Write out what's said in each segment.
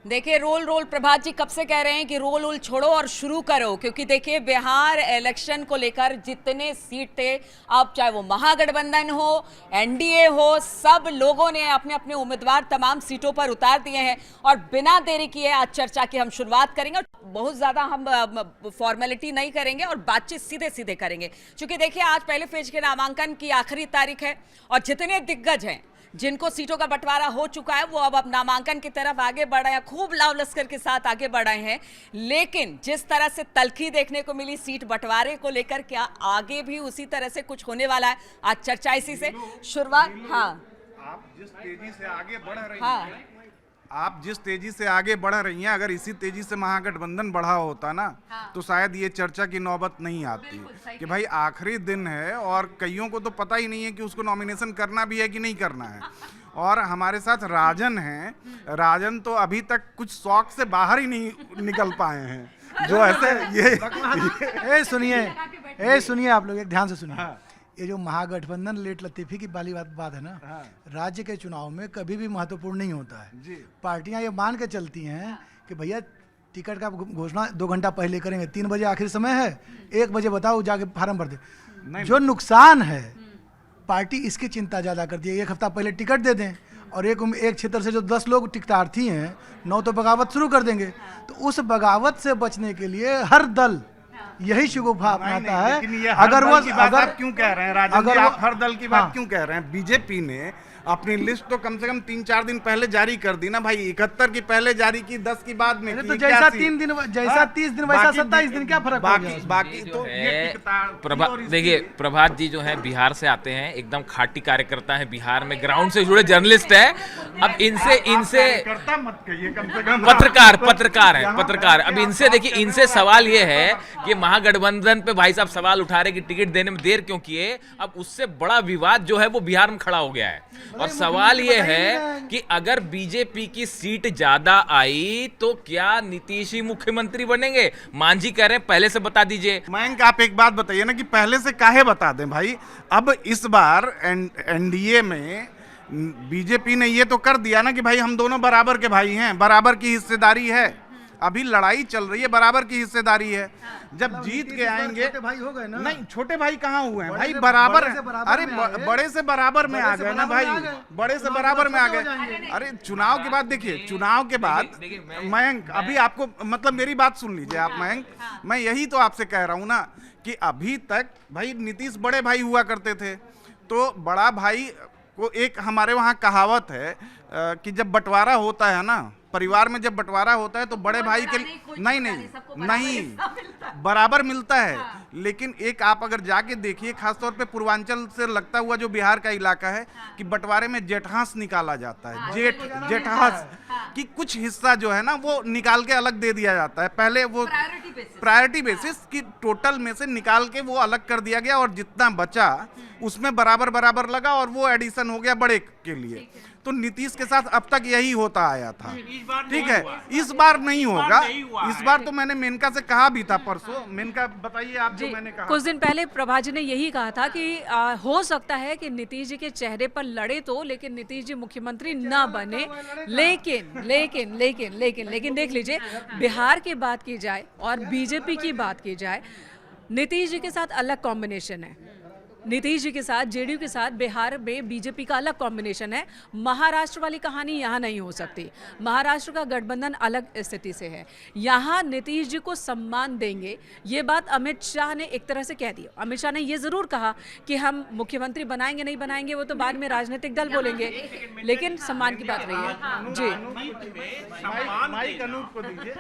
देखिए role role प्रभात जी कब से कह रहे हैं कि रोल रोल छोड़ो और शुरू करो, क्योंकि देखिए बिहार इलेक्शन को लेकर जितने सीट थे, अब चाहे वो महागठबंधन हो, एनडीए हो, सब लोगों ने अपने अपने उम्मीदवार तमाम सीटों पर उतार दिए हैं। और बिना देरी किए आज चर्चा की हम शुरुआत करेंगे और बहुत ज्यादा हम फॉर्मेलिटी नहीं करेंगे और बातचीत सीधे सीधे करेंगे, क्योंकि देखिए आज पहले फेज के नामांकन की आखिरी तारीख है और जितने दिग्गज हैं जिनको सीटों का बंटवारा हो चुका है वो अब नामांकन की तरफ आगे बढ़ रहे हैं, खूब लाव लश्कर के साथ आगे बढ़ रहे हैं। लेकिन जिस तरह से तल्खी देखने को मिली सीट बंटवारे को लेकर, क्या आगे भी उसी तरह से कुछ होने वाला है? आज चर्चा इसी से शुरुआत। हाँ, आप जिस तेजी से आगे बढ़ रही हाँ, हैं, आप जिस तेजी से आगे बढ़ रही हैं, अगर इसी तेजी से महागठबंधन बढ़ा होता ना, तो शायद ये चर्चा की नौबत नहीं आती कि भाई आखिरी दिन है और कईयों को तो पता ही नहीं है कि उसको नॉमिनेशन करना भी है कि नहीं करना है। और हमारे साथ राजन हैं, राजन तो अभी तक कुछ शौक से बाहर ही नहीं निकल पाए हैं, जो ऐसे ए सुनिए आप लोग एक ध्यान से सुनिए। ये जो महागठबंधन लेट लतीफी की वाली बात है ना, राज्य के चुनाव में कभी भी महत्वपूर्ण नहीं होता है जी। पार्टियां ये मान के चलती हैं कि भैया टिकट का घोषणा 2 घंटा पहले करेंगे, 3 बजे आखिरी समय है, 1 बजे बताओ जाके फार्म भर दे। जो नुकसान है पार्टी इसकी चिंता ज़्यादा करती है। 1 हफ्ता पहले टिकट दे दें और एक क्षेत्र से जो 10 लोग टिकटार्थी हैं, 9 तो बगावत शुरू कर देंगे। तो उस बगावत से बचने के लिए हर दल यही शिगुफा अपनाता है। अगर वो आप क्यों कह रहे हैं राजन जी, आप हर दल की बात क्यों कह रहे हैं? बीजेपी ने अपनी लिस्ट तो कम से कम 3-4 दिन पहले जारी कर दी ना भाई। 71 की पहले जारी की, 10 की बाद में की। तो जैसा 3 दिन, जैसा 30 दिन वैसा 27 दिन, क्या फर्क बाकी तो देखिए प्रभात जी जो है बिहार से आते हैं, एकदम खाटी कार्यकर्ता है, बिहार में ग्राउंड से जुड़े जर्नलिस्ट है। अब इनसे मत कहिए, कम से कम पत्रकार। अब इनसे देखिए, इनसे सवाल ये है कि महागठबंधन पे भाई साहब सवाल उठा रहे कि टिकट देने में देर क्यों किए। अब उससे बड़ा विवाद जो है वो बिहार में खड़ा हो गया है और सवाल ये है कि अगर बीजेपी की सीट ज्यादा आई तो क्या नीतीश ही मुख्यमंत्री बनेंगे? मांझी कह रहे हैं पहले से बता दीजिए। मयंक आप एक बात बताइए ना कि पहले से काहे बता दें भाई। अब इस बार एनडीए में बीजेपी ने ये तो कर दिया ना कि भाई हम दोनों बराबर के भाई हैं, बराबर की हिस्सेदारी है। अभी लड़ाई चल रही है, बराबर की हिस्सेदारी है। जब जीत के आएंगे, छोटे भाई हो गए ना? नहीं, छोटे भाई कहाँ हुए हैं भाई, बराबर है। अरे बड़े से बराबर में आ गए ना भाई, बड़े से बराबर में आ गए। अरे चुनाव के बाद देखिए, चुनाव के बाद मयंक, अभी आपको मतलब मेरी बात सुन लीजिए आप मयंक, मैं यही तो आपसे कह रहा हूँ ना कि अभी तक भाई नीतीश बड़े भाई हुआ करते थे, तो बड़ा भाई को एक हमारे वहाँ कहावत है कि जब बंटवारा होता है ना, परिवार में जब बंटवारा होता है तो बड़े भाई के नहीं बराबर मिलता है। लेकिन एक आप अगर जाके देखिए, खासतौर पे पूर्वांचल से लगता हुआ जो बिहार का इलाका है, कि बंटवारे में जेठांस निकाला जाता है, जेठांस कि कुछ हिस्सा जो है ना वो निकाल के अलग दे दिया जाता है। पहले वो प्रायोरिटी बेसिस की टोटल में से निकाल के वो अलग कर दिया गया और जितना बचा उसमें बराबर लगा और वो एडिशन हो गया बड़े के लिए। तो नीतीश के साथ अब तक यही होता आया था, ठीक है। इस बार नहीं होगा। इस बार तो मैंने मेनका से कहा भी था परसों। मेनका बताइए आप जो मैंने कहा। कुछ दिन पहले प्रभात जी ने यही कहा था कि हो सकता है कि नीतीश जी के चेहरे पर लड़े तो, लेकिन नीतीश जी मुख्यमंत्री ना बने। लेकिन देख लीजिए, बिहार की बात की जाए और बीजेपी की बात की जाए, नीतीश जी के साथ अलग कॉम्बिनेशन है। नीतीश जी के साथ, जेडीयू के साथ बिहार में बीजेपी का अलग कॉम्बिनेशन है। महाराष्ट्र वाली कहानी यहाँ नहीं हो सकती। महाराष्ट्र का गठबंधन अलग स्थिति से है। यहाँ नीतीश जी को सम्मान देंगे, ये बात अमित शाह ने एक तरह से कह दी। अमित शाह ने ये जरूर कहा कि हम मुख्यमंत्री बनाएंगे नहीं बनाएंगे वो तो बाद में राजनीतिक दल बोलेंगे, लेकिन सम्मान की बात रही है जी।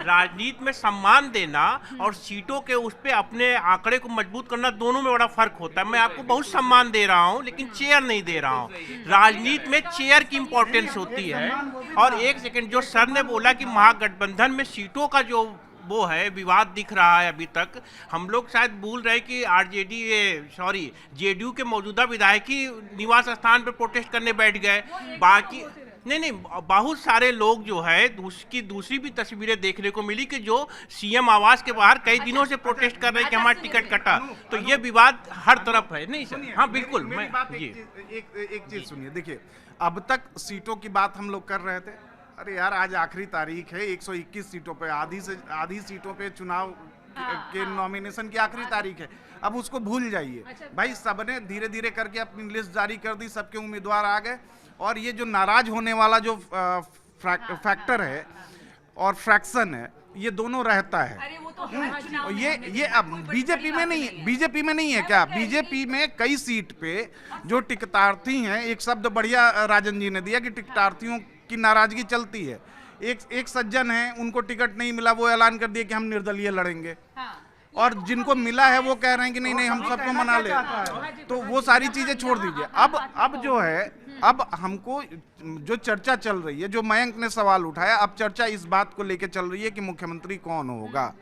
राजनीति में सम्मान देना और सीटों के उस पे अपने आंकड़े को मजबूत करना, दोनों में बड़ा फर्क होता है। मैं आपको बहुत सम्मान दे रहा हूं लेकिन चेयर नहीं दे रहा हूं। राजनीति में चेयर की इंपॉर्टेंस होती है। और एक सेकंड, जो सर ने बोला कि महागठबंधन में सीटों का जो वो है विवाद दिख रहा है, अभी तक हम लोग शायद भूल रहे कि जेडीयू के मौजूदा विधायक ही निवास स्थान पर प्रोटेस्ट करने बैठ गए। बाकी नहीं, बहुत सारे लोग जो है उसकी दूसरी भी तस्वीरें देखने को मिली कि जो सीएम आवास के बाहर कई दिनों से प्रोटेस्ट कर रहे हैं कि हमारा टिकट कटा। तो ये विवाद हर तरफ है। नहीं सर, हाँ बिल्कुल। एक चीज सुनिए, देखिए अब तक सीटों की बात हम लोग कर रहे थे, अरे यार आज आखिरी तारीख है, 121 सीटों पे आधी सीटों पे चुनाव के नॉमिनेशन की आखिरी तारीख है। अब उसको भूल जाइए भाई, सबने धीरे धीरे करके अपनी लिस्ट जारी कर दी, सबके उम्मीदवार आ गए, और ये जो नाराज होने वाला जो फैक्टर है और फ्रैक्शन है, ये दोनों रहता है। अरे वो तो हर चुनाव में ये अब बीजेपी में नहीं है क्या? बीजेपी में कई सीट पे जो टिकटार्थी हैं, एक शब्द बढ़िया राजन जी ने दिया कि टिकटार्थियों की नाराजगी चलती है। एक सज्जन है, उनको टिकट नहीं मिला, वो ऐलान कर दिया कि हम निर्दलीय लड़ेंगे, और जिनको मिला है वो कह रहे हैं कि नहीं हम सबको मना ले। तो वो सारी चीजें छोड़ दीजिए। अब जो है, अब हमको जो चर्चा चल रही है, जो मयंक ने सवाल उठाया, अब चर्चा इस बात को लेकर चल रही है कि मुख्यमंत्री कौन होगा।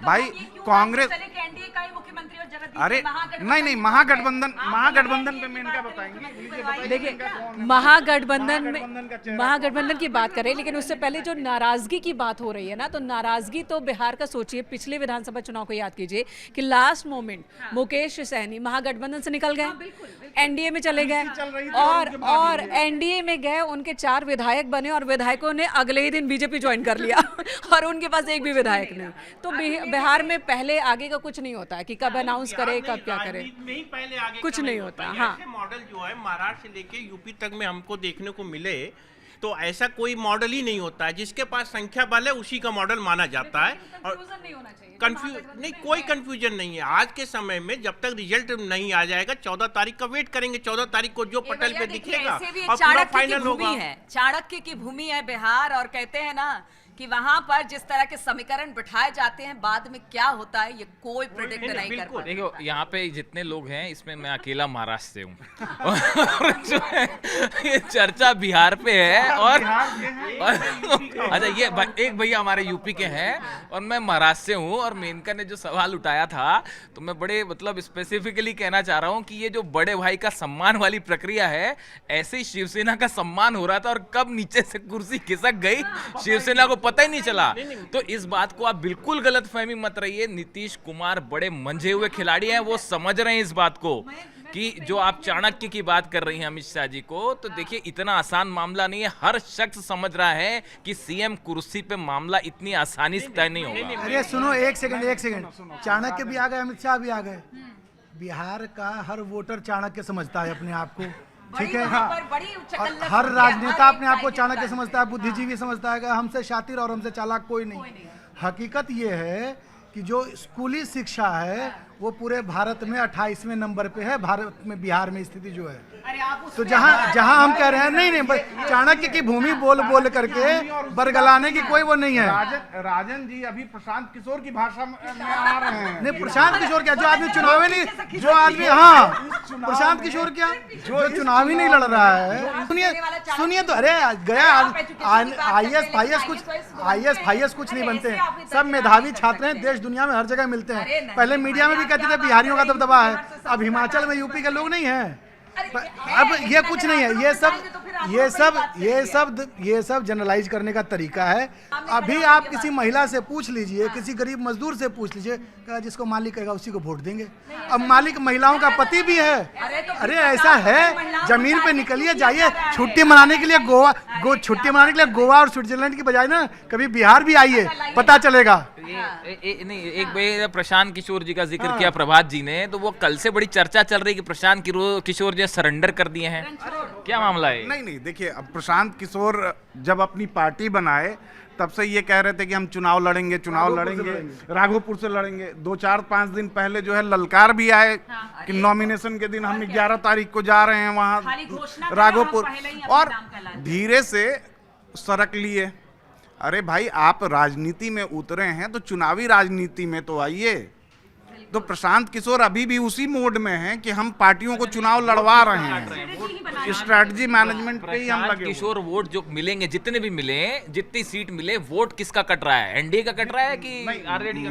भाई कांग्रेस, अरे नहीं, महागठबंधन पे मेनका बताएंगे। देखिए महागठबंधन की बात करें, लेकिन उससे पहले जो नाराजगी की बात हो रही है ना, तो नाराजगी तो बिहार का सोचिए, पिछले विधानसभा चुनाव को याद कीजिए कि लास्ट मोमेंट मुकेश सहनी महागठबंधन से निकल गए, एनडीए में चले गए, और एनडीए में गए, उनके 4 विधायक बने और विधायकों ने अगले ही दिन बीजेपी ज्वाइन कर लिया और उनके पास एक भी विधायक नहीं। तो बिहार में पहले आगे का कुछ नहीं होता है कि कब अनाउंस करे, कब क्या करे, में ही पहले आगे कुछ का नहीं होता। हाँ, ऐसे मॉडल जो है महाराष्ट्र से लेके यूपी तक में हमको देखने को मिले, तो ऐसा कोई मॉडल ही नहीं होता है। जिसके पास संख्या बल है उसी का मॉडल माना जाता है, और नहीं, कोई कंफ्यूजन नहीं है। आज के समय में जब तक रिजल्ट नहीं आ जाएगा, 14 तारीख का वेट करेंगे। 14 तारीख को जो पटल पे दिखेगा और पूरा फाइनल होगा। चाणक्य की भूमि है बिहार, और कहते हैं ना कि वहां पर जिस तरह के समीकरण बिठाए जाते हैं, बाद में क्या होता है ये कोई प्रेडिक्ट नहीं कर पाता। देखो यहाँ पे जितने लोग हैं, इसमें मैं अकेला महाराष्ट्र से हूँ और जो है ये चर्चा बिहार पे है, और अच्छा ये एक भैया हमारे यूपी के हैं और मैं महाराष्ट्र से हूँ। और मेनका ने जो सवाल उठाया था, तो मैं बड़े मतलब स्पेसिफिकली कहना चाह रहा हूँ कि ये जो बड़े भाई का सम्मान वाली प्रक्रिया है, ऐसे ही शिवसेना का सम्मान हो रहा था, और कब नीचे से कुर्सी खिसक गई शिवसेना को पता ही नहीं चला। तो इस बात को आप बिल्कुल गलत फहमी मत रहिए। नीतीश कुमार बड़े मंझे हुए खिलाड़ी हैं, वो समझ रहे हैं इस बात को कि जो आप चाणक्य की बात कर रही हैं अमित शाह जी को, तो देखिए इतना आसान मामला नहीं है। हर शख्स समझ रहा है कि सीएम कुर्सी पे मामला इतनी आसानी से तय नहीं होगा। अरे सुनो, एक सेकंड, चाणक्य भी आ गए, अमित शाह भी आ गए। बिहार का हर वोटर चाणक्य समझता है अपने आप को, ठीक है। और हर राजनेता अपने आप को चाणक्य समझता है, बुद्धिजीवी समझता है कि हमसे शातिर और हमसे चालाक कोई नहीं। हकीकत ये है कि जो स्कूली शिक्षा है वो पूरे भारत में 28वें नंबर पे है। भारत में बिहार में स्थिति जो है, तो जहां हम कह रहे हैं नहीं चाणक्य की भूमि बोल करके बरगलाने की कोई वो नहीं है। राजन जी अभी प्रशांत किशोर की भाषा में आ रहे हैं। नहीं, प्रशांत किशोर क्या, जो आदमी चुनावी नहीं, जो आदमी, हाँ प्रशांत किशोर क्या, जो चुनावी नहीं लड़ रहा है। सुनिए तो, अरे गया IAS कुछ नहीं बनते हैं, सब मेधावी छात्र हैं, देश दुनिया में हर जगह मिलते हैं। पहले मीडिया में भी कहते थे बिहारियों का दबदबा है, अब हिमाचल में यूपी के लोग नहीं हैं। अब ये कुछ नहीं है, ये सब जनरलाइज करने का तरीका है। अभी आप किसी महिला से पूछ लीजिए, किसी गरीब मजदूर से पूछ लीजिए, जिसको मालिक कहेगा उसी को वोट देंगे। अब मालिक महिलाओं का पति भी है। अरे ऐसा है, जमीन पे निकलिए, जाइए छुट्टी मनाने के लिए गोवा और स्विट्जरलैंड की बजाय ना कभी बिहार भी आइए, पता चलेगा। नहीं, एक भाई प्रशांत किशोर जी का जिक्र किया प्रभात जी ने, तो वो कल से बड़ी चर्चा चल रही कि प्रशांत किशोर जी सरेंडर कर दिए हैं, क्या मामला है? नहीं देखिए, अब प्रशांत किशोर जब अपनी पार्टी बनाए तब से ये कह रहे थे कि हम चुनाव लड़ेंगे, राघोपुर से लड़ेंगे। 2-4-5 दिन पहले जो है ललकार भी आए कि नॉमिनेशन के दिन हम 11 तारीख को जा रहे हैं वहां राघोपुर, और धीरे से सरक लिए। अरे भाई आप राजनीति में उतरे हैं तो चुनावी राजनीति में तो आइए। तो प्रशांत किशोर अभी भी उसी मोड में हैं कि हम पार्टियों को चुनाव लड़वा रहे हैं, स्ट्रैटेजी मैनेजमेंट पे ही हम लगे। किशोर वोट जो मिलेंगे, जितने भी मिले, जितनी सीट मिले, वोट किसका कट रहा है? एनडीए का कट रहा है कि आरजेडी का?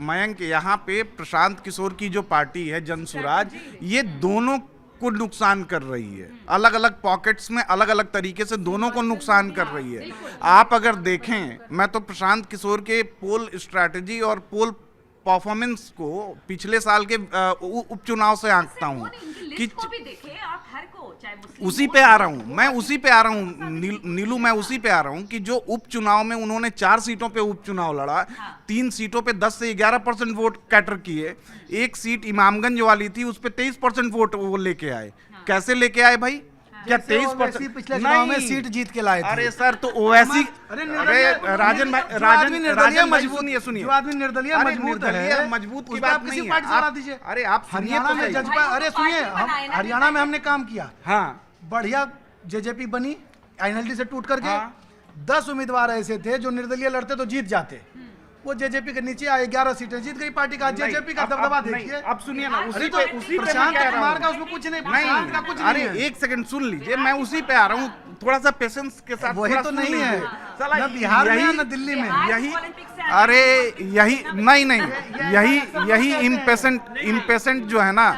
मयंक यहाँ पे प्रशांत किशोर की जो पार्टी है जनसुराज, ये दोनों को नुकसान कर रही है। अलग अलग पॉकेट्स में अलग अलग तरीके से दोनों को नुकसान कर रही है। आप अगर देखें, मैं तो प्रशांत किशोर के पोल स्ट्रैटेजी और पोल परफॉर्मेंस को पिछले साल के उपचुनाव से आंकता हूँ कि उसी पे आ रहा हूँ मैं, उसी पे आ रहा हूँ नीलू, मैं उसी पे आ रहा हूँ कि जो उपचुनाव में उन्होंने 4 सीटों पे उपचुनाव लड़ा, 3 सीटों पे 10 से 11% वोट कैटर किए, एक सीट इमामगंज वाली थी उस पे 23% वोट वो लेके आए। कैसे लेके आए भाई? क्या 23% पिछले चुनाव में सीट जीत के लाए थे। अरे सर तो ओवैसी, अरे राजन भाई, राजन मजबूत ये सुनिए, जो आदमी निर्दलीय मजबूत है, मजबूत की बात नहीं है। अरे आप सुनिए हरियाणा तो में सही। जजपा, अरे सुनिए, हरियाणा में हमने काम किया, हाँ बढ़िया जेजेपी बनी एनएलडी से टूट करके। हाँ। 10 उम्मीदवार ऐसे थे जो निर्दलीय लड़ते तो जीत जाते, वो जेजेपी के नीचे आए, 11 सीटें जीत गई पार्टी का। जेजेपी का दबदबा देखिए। अब सुनिए ना, उसी तो पे उसी पे प्रशांत मैं कह रहा कुमार हूं। का उसमें कुछ नहीं, प्रशांत का कुछ नहीं अरे है। एक सेकंड सुन लीजिए, मैं उसी पे आ रहा हूँ, थोड़ा सा पेशेंस के साथ। वही थोड़ा तो सुन नहीं लीजिए। है, साला न बिहार में यही- न दिल्ली में। यही अरे यही यही इम्पेशेंट जो है ना,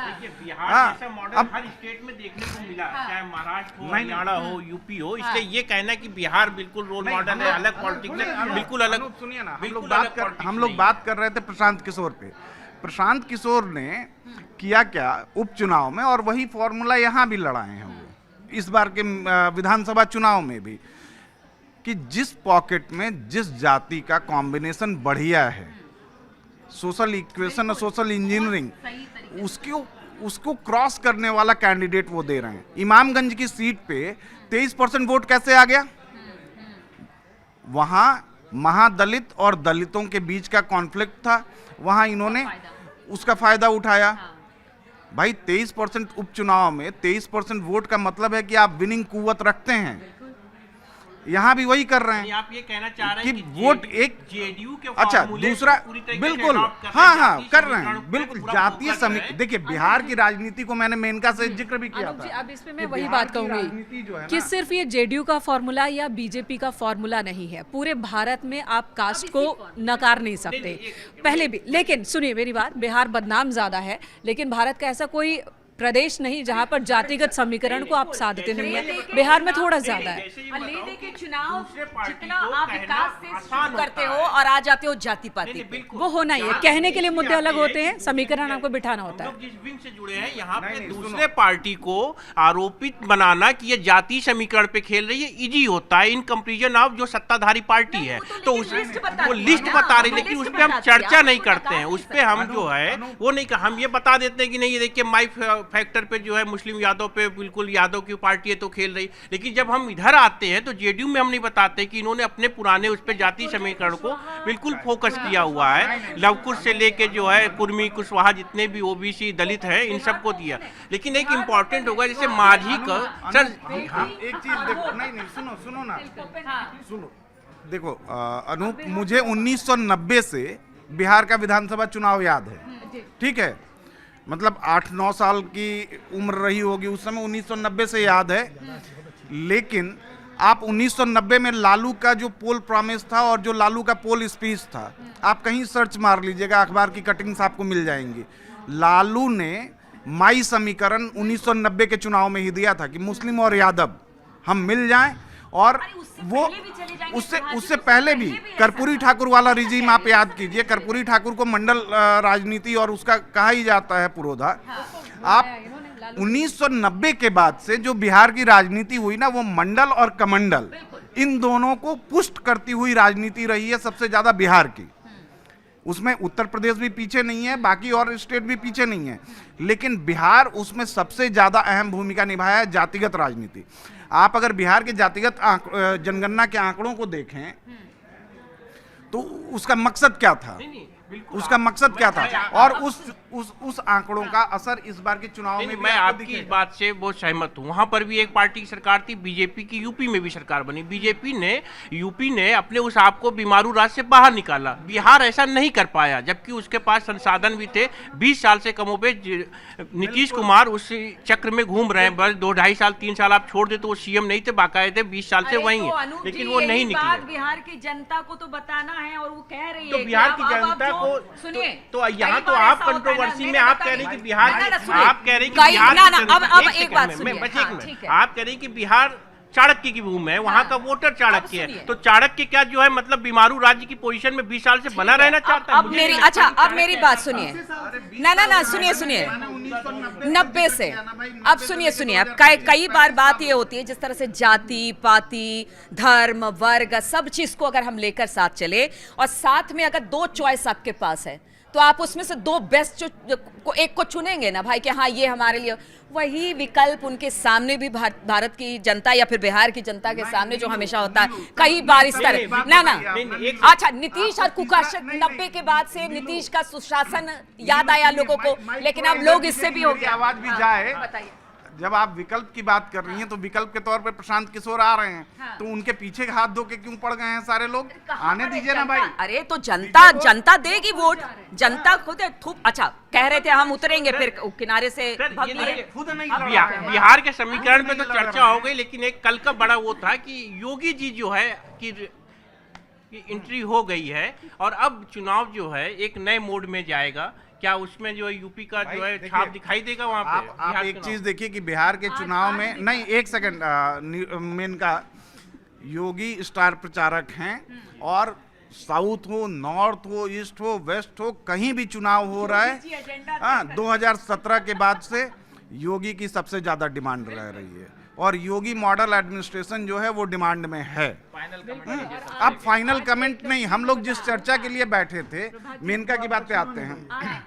बिहार जैसा मॉडल हर स्टेट में देखने को मिला, चाहे महाराष्ट्र हो, हरियाणा हो, यूपी हो। इसलिए ये कहना है कि बिहार बिल्कुल रोल मॉडल है, अलग पॉलिटिक्स है, बिल्कुल अलग। सुनिए ना, बिल्कुल हम लोग बात कर रहे थे प्रशांत किशोर पे। प्रशांत किशोर ने किया क्या उपचुनाव में, और वही फॉर्मूला यहाँ भी लड़ाए हैं वो इस बार के विधानसभा चुनाव में भी, कि जिस पॉकेट में जिस जाति का कॉम्बिनेशन बढ़िया है, सोशल इक्वेशन और सोशल इंजीनियरिंग, उसको क्रॉस करने वाला कैंडिडेट वो दे रहे हैं। इमामगंज की सीट पे 23% वोट कैसे आ गया? वहां महादलित और दलितों के बीच का कॉन्फ्लिक्ट था, वहां इन्होंने उसका फायदा उठाया। भाई 23% उपचुनाव में 23% वोट का मतलब है कि आप विनिंग कुव्वत रखते हैं। यहाँ भी वही कर रहे हैं। आप ये कहना चाह रहे हैं कि कि वोट एक जेडीयू के अच्छा फॉर्मूले दूसरा पूरी तरीके से बिल्कुल adopt कर रहे हैं, हाँ हाँ जातीय कर रहे समीकरण हैं पे बिल्कुल पूरा जातीय focus है। समीकरण। देखिए बिहार की राजनीति को मैंने मेनका से जिक्र भी किया अनुप जी, था अब इसमें मैं कि वही बिहार बात की राजनीति जो कहूंगी है कि ना, सिर्फ ये जेडीयू का फॉर्मूला या बीजेपी का फॉर्मूला नहीं है। पूरे भारत में आप कास्ट को नकार नहीं सकते पहले भी। लेकिन सुनिए मेरी बात, बिहार बदनाम ज्यादा है, लेकिन भारत का ऐसा कोई प्रदेश नहीं जहां पर जातिगत समीकरण को आप साधते नहीं है। बिहार में थोड़ा ज्यादा है। लेने के चुनाव दूसरे पार्टी जितना को आप कहना विकास से आसान शुरू करते होता हो है। और आ जाते हो जाति पाति पे। वो होना ही है, कहने के लिए मुद्दे अलग होते हैं, समीकरण आपको बिठाना होता है। लोग जिस विंग से जुड़े हैं, यहाँ पे दूसरे पार्टी को आरोपित बनाना कि ये जाति समीकरण पे खेल रही है इजी होता है इन कंपेरिजन ऑफ जो सत्ताधारी पार्टी है। तो उस वो लिस्ट बता रही, लेकिन उस पर हम चर्चा नहीं करते हैं। उस पर हम जो है वो नहीं, हम ये बता देते हैं कि नहीं ये देखिए माई फैक्टर पे जो है मुस्लिम यादव पे बिल्कुल यादव की पार्टी है तो खेल रही। लेकिन जब हम इधर आते हैं तो जेडीयू में हम नहीं बताते कि इन्होंने अपने पुराने उस पे जाति समीकरण को बिल्कुल फोकस किया हुआ है। लवकुश से लेके जो है कुर्मी कुशवाहा जितने भी ओबीसी दलित हैं इन सबको दिया। लेकिन एक इम्पॉर्टेंट होगा जैसे माझी का सर, एक चीज देखो, नहीं सुनो ना, सुनो देखो अनूप, मुझे 1990 से बिहार का विधानसभा चुनाव याद है, ठीक है, मतलब 8-9 साल की उम्र रही होगी उस समय, 1990 से याद है। लेकिन आप 1990 में लालू का जो पोल प्रॉमिस था और जो लालू का पोल स्पीच था, आप कहीं सर्च मार लीजिएगा, अखबार की कटिंग्स आपको मिल जाएंगी। लालू ने माई समीकरण 1990 के चुनाव में ही दिया था कि मुस्लिम और यादव हम मिल जाएं, और वो उससे पहले भी कर्पूरी ठाकुर वाला रिजीम आप याद कीजिए। कर्पूरी ठाकुर को मंडल राजनीति और उसका कहा ही जाता है पुरोधा। आप 1990 के बाद से जो बिहार की राजनीति हुई ना, वो मंडल और कमंडल इन दोनों को पुष्ट करती हुई राजनीति रही है सबसे ज्यादा बिहार की। उसमें उत्तर प्रदेश भी पीछे नहीं है, बाकी और स्टेट भी पीछे नहीं है, लेकिन बिहार उसमें सबसे ज्यादा अहम भूमिका निभाया है जातिगत राजनीति। आप अगर बिहार के जातिगत जनगणना के आंकड़ों को देखें तो उसका मकसद क्या था, उसका मकसद क्या था, और उस आंकड़ों का असर इस बार के चुनाव में भी मैं आपकी इस बात से बहुत सहमत हूँ। वहां पर भी एक पार्टी की सरकार थी, बीजेपी की यूपी में भी सरकार बनी। बीजेपी ने यूपी ने अपने उस आप को बीमारू राज से बाहर निकाला। बिहार ऐसा नहीं कर पाया, जबकि उसके पास संसाधन भी थे। 20 साल से कमोबेश नीतीश कुमार उस चक्र में घूम रहे हैं। बस 2-2.5 साल 3 साल आप छोड़ दे तो वो सीएम नहीं थे, बाकायदे 20 साल से वही है, लेकिन वो नहीं निकले। बिहार की जनता को तो बताना है, और वो कह रही है तो बिहार की जनता को तो यहाँ तो आप कंट्रोवर्सी में आप कह रहे हैं कि बिहार, आप कह रहे हैं कि बिहार, अब एक बात सुनिए, आप कह रहे हैं कि बिहार चाणक्य की भूमि है, वहाँ का वोटर चाणक्य है। तो चाणक्य क्या जो है मतलब बीमारू राज्य की पोजीशन में 20 साल से बना रहना चाहता है। अब मेरी अच्छा अब मेरी बात सुनिए, ना सुनिए 90 से अब सुनिए अब कई बार बात ये होती है जिस तरह से जाति पाति धर्म वर्ग सब चीज को अगर हम लेकर साथ चले और साथ में अगर दो चॉइस आपके पास है तो आप उसमें से दो बेस्ट एक को चुनेंगे ना भाई कि हाँ ये हमारे लिए। वही विकल्प उनके सामने भी भारत की जनता या फिर बिहार की जनता के सामने जो हमेशा होता है कई बार इस तरह ना अच्छा नीतीश और कुकाश 90 के बाद से नीतीश का सुशासन याद आया लोगों को, लेकिन अब लोग इससे भी हो गए। आवाज भी जाए। जब आप विकल्प की बात कर रही हैं तो विकल्प के तौर पे प्रशांत किशोर आ रहे हैं, हाँ। तो उनके पीछे हाथ धो के क्यों पड़ गए हैं सारे लोग? आने दीजिए ना भाई। अरे तो जनता देगी वोट, जनता खुद अच्छा कह रहे थे हम उतरेंगे फिर किनारे से भाग लिए। खुद नहीं बिहार के समीकरण पे तो चर्चा हो गई, लेकिन एक कल का बड़ा वो था कि योगी जी जो है कि एंट्री हो गई है और अब चुनाव जो है एक नए मोड में जाएगा। क्या उसमें जो यूपी का जो है छाप दिखाई देगा वहां पे? आप एक चीज देखिए कि बिहार के चुनाव में नहीं, एक सेकंड, मेनका योगी स्टार प्रचारक हैं और साउथ हो नॉर्थ हो ईस्ट हो वेस्ट हो कहीं भी चुनाव हो रहा है। हाँ 2017 के बाद से योगी की सबसे ज्यादा डिमांड रह रही है और योगी मॉडल एडमिनिस्ट्रेशन जो है वो डिमांड में है। अब फाइनल कमेंट नहीं, हम लोग जिस चर्चा के लिए बैठे थे मेनका की बात पे आते हैं।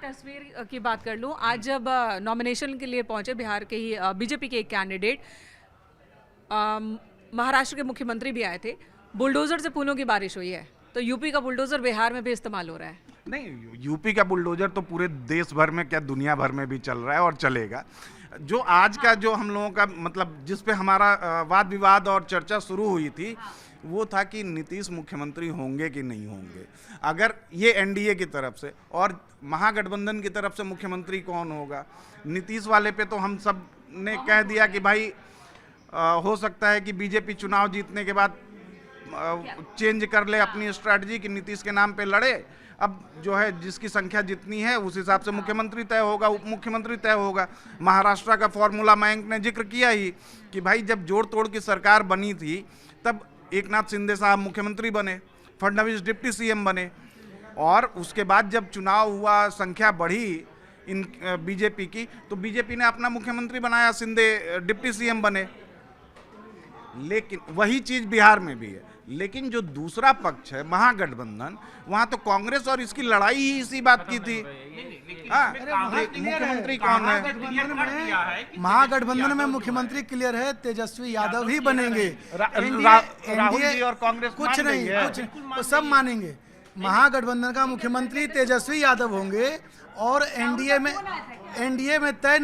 तस्वीर की बात कर लूं, आज जब नॉमिनेशन के लिए पहुंचे बिहार के ही बीजेपी के एक कैंडिडेट, महाराष्ट्र के मुख्यमंत्री भी आए थे, बुलडोजर से फूलों की बारिश हुई है, तो यूपी का बुलडोजर बिहार में भी इस्तेमाल हो रहा है। नहीं, यूपी का बुलडोजर तो पूरे देश भर में क्या दुनिया भर में भी चल रहा है और चलेगा। जो आज का जो हम लोगों का मतलब जिस पे हमारा वाद विवाद और चर्चा शुरू हुई थी वो था कि नीतीश मुख्यमंत्री होंगे कि नहीं होंगे। अगर ये एनडीए की तरफ से और महागठबंधन की तरफ से मुख्यमंत्री कौन होगा, नीतीश वाले पे तो हम सब ने कह दिया कि भाई हो सकता है कि बीजेपी चुनाव जीतने के बाद चेंज कर ले अपनी स्ट्रैटेजी कि नीतीश के नाम पे लड़े। अब जो है जिसकी संख्या जितनी है उस हिसाब से मुख्यमंत्री तय होगा, उप मुख्यमंत्री तय होगा। महाराष्ट्र का फॉर्मूला मयंक ने जिक्र किया ही कि भाई जब जोड़ तोड़ की सरकार बनी थी तब एकनाथ शिंदे साहब मुख्यमंत्री बने, फडणवीस डिप्टी सीएम बने और उसके बाद जब चुनाव हुआ संख्या बढ़ी इन बीजेपी की तो बीजेपी ने अपना मुख्यमंत्री बनाया, शिंदे डिप्टी सीएम बने। लेकिन वही चीज बिहार में भी है। लेकिन जो दूसरा पक्ष है महागठबंधन, वहां तो कांग्रेस और इसकी लड़ाई ही इसी बात की थी। मुख्यमंत्री कौन है? महागठबंधन में मुख्यमंत्री क्लियर है, तेजस्वी यादव ही बनेंगे। राहुल जी और कांग्रेस कुछ नहीं, कुछ तो सब मानेंगे। महागठबंधन का मुख्यमंत्री तेजस्वी यादव होंगे और एनडीए में तय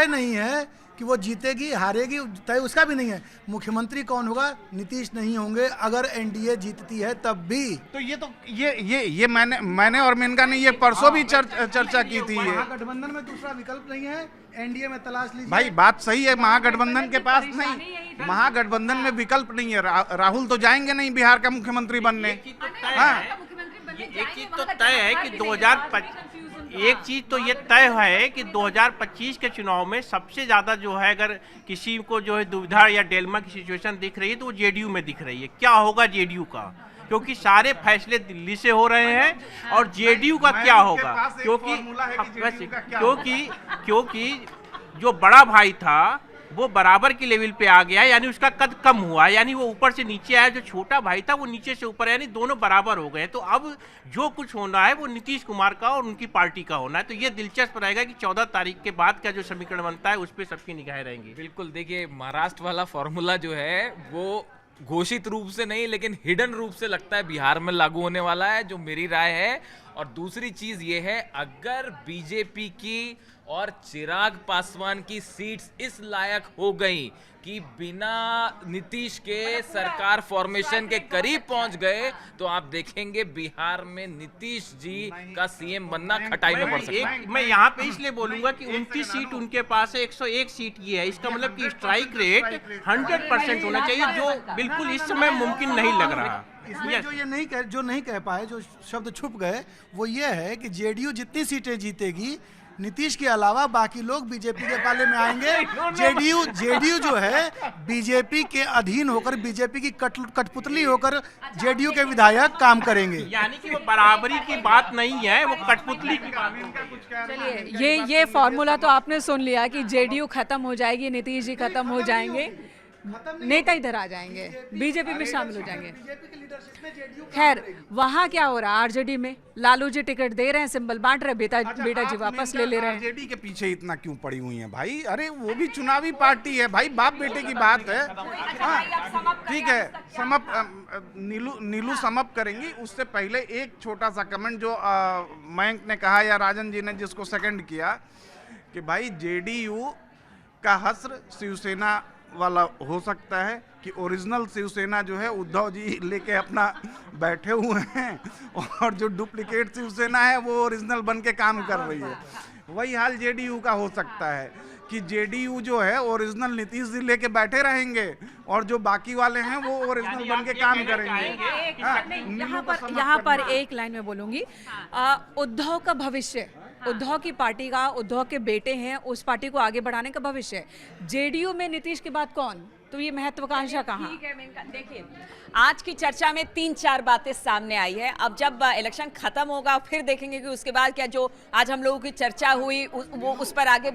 नहीं है कि वो जीतेगी हारेगी, तय उसका भी नहीं है। मुख्यमंत्री कौन होगा? नीतीश नहीं होंगे अगर एनडीए जीतती है तब भी। तो ये मैंने और मेनका ने ये परसों भी चर्चा की थी। ये महागठबंधन में दूसरा विकल्प नहीं है, एनडीए में तलाश लीजिए। भाई बात सही है, महागठबंधन के पास नहीं, महागठबंधन में विकल्प नहीं है। राहुल तो जाएंगे नहीं बिहार का मुख्यमंत्री बनने। एक चीज तो तय है कि 2025 एक चीज तो ये तय है कि 2025 के चुनाव में सबसे ज्यादा जो है अगर किसी को जो है दुविधा या डेल्मा की सिचुएशन दिख रही है तो वो जेडीयू में दिख रही है। क्या होगा जेडीयू का, क्योंकि सारे फैसले दिल्ली से हो रहे हैं और जेडीयू का क्या होगा, क्योंकि जो बड़ा भाई था वो बराबर के लेवल पे आ गया, यानी उसका कद कम हुआ, यानी वो ऊपर से नीचे आया। जो छोटा भाई था वो नीचे से ऊपर, यानी दोनों बराबर हो गए। तो अब जो कुछ होना है वो नीतीश कुमार का और उनकी पार्टी का होना है। तो ये दिलचस्प रहेगा कि 14 तारीख के बाद का जो समीकरण बनता है उस पर सबकी निगाहें रहेंगी। बिल्कुल, देखिए महाराष्ट्र वाला फॉर्मूला जो है वो घोषित रूप से नहीं लेकिन हिडन रूप से लगता है बिहार में लागू होने वाला है, जो मेरी राय है। और दूसरी चीज ये है, अगर बीजेपी की और चिराग पासवान की सीट्स इस लायक हो गई कि बिना नीतीश के सरकार फॉर्मेशन के करीब पहुंच गए तो आप देखेंगे बिहार में नीतीश जी का सीएम बनना खटाई में पड़ सकता है। मैं यहाँ पे इसलिए बोलूंगा कि 29 सीट उनके पास है, 101 सीट ये है। इसका मतलब कि स्ट्राइक रेट 100% होना चाहिए, जो बिल्कुल इस समय मुमकिन नहीं लग रहा। इसमें जो नहीं कह पाए, जो शब्द छुप गए, वो ये है कि जेडीयू जितनी सीटें जीतेगी नीतीश के अलावा बाकी लोग बीजेपी के पाले में आएंगे। जेडीयू जो है बीजेपी के अधीन होकर, बीजेपी की कठपुतली होकर जेडीयू के विधायक काम करेंगे। यानी कि वो बराबरी की बात नहीं है, वो कठपुतली की बात है। चलिए, ये फॉर्मूला तो आपने सुन लिया कि जेडीयू खत्म हो जाएगी, नीतीश जी खत्म हो जाएंगे, नेता इधर आ जाएंगे, बीजेपी में शामिल हो जाएंगे। खैर, वहाँ क्या हो रहा है? आरजेडी में लालू जी टिकट दे रहे हैं, सिंबल बांट रहे, बेटा जी वापस ले ले रहे हैं। आरजेडी के पीछे इतना क्यों पड़ी हुई है भाई? अरे वो भी चुनावी पार्टी है भाई, बाप बेटे की बात है। ठीक है, समअप नीलू समअप करेंगी। उससे पहले एक छोटा सा कमेंट जो मयंक ने कहा या राजन जी ने जिसको सेकंड किया कि भाई जेडीयू का हस्र शिवसेना वाला हो सकता है कि ओरिजिनल शिवसेना जो है उद्धव जी लेके अपना बैठे हुए हैं और जो डुप्लीकेट शिवसेना है वो ओरिजिनल बन के काम कर रही है। वही हाल जेडीयू का हो सकता है कि जेडीयू जो है ओरिजिनल नीतीश जी लेके बैठे रहेंगे और जो बाकी वाले हैं वो ओरिजिनल बन के काम करेंगे। यहाँ पर एक लाइन में बोलूंगी, उद्धव का भविष्य, उद्धव की पार्टी का, उद्धव के बेटे हैं, उस पार्टी को आगे बढ़ाने का भविष्य है। जेडीयू में नीतीश के बाद कौन? तो ये महत्वाकांक्षा कहाँ? ठीक है मेनका, देखिए आज की चर्चा में 3-4 बातें सामने आई है। अब जब इलेक्शन खत्म होगा फिर देखेंगे कि उसके बाद क्या जो आज हम लोगों की चर्चा हुई वो उस पर आगे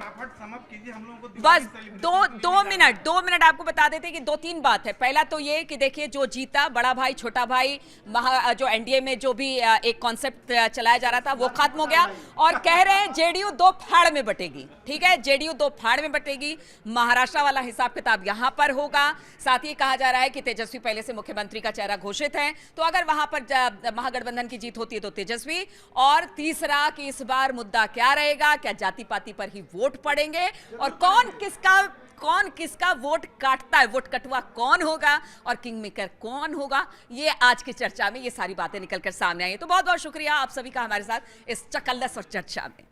बस 2 मिनट आपको बता देते हैं कि 2-3 बात है। पहला तो ये कि देखिए जो जीता, बड़ा भाई छोटा भाई, जो एनडीए में जो भी एक कॉन्सेप्ट चलाया जा रहा था वो खत्म हो गया और कह रहे हैं जेडीयू 2 फाड़ में बटेगी। ठीक है, जेडीयू 2 फाड़ में बटेगी। महाराष्ट्र वाला हिसाब किताब यहाँ पर होगा। साथ ही कहा जा रहा है कि तेजस्वी पहले से मुख्यमंत्री का चेहरा घोषित है, तो अगर वहां पर महागठबंधन की जीत होती है तो तेजस्वी। और तीसरा कि इस बार मुद्दा क्या रहेगा, क्या जाति पाति पर ही वोट पड़ेंगे और कौन किसका वोट काटता है, वोट कटुआ कौन होगा और किंग मेकर कौन होगा, ये आज की चर्चा में ये सारी बातें निकलकर सामने आई। तो बहुत बहुत शुक्रिया आप सभी का हमारे साथ इस चकल्लस और चर्चा में।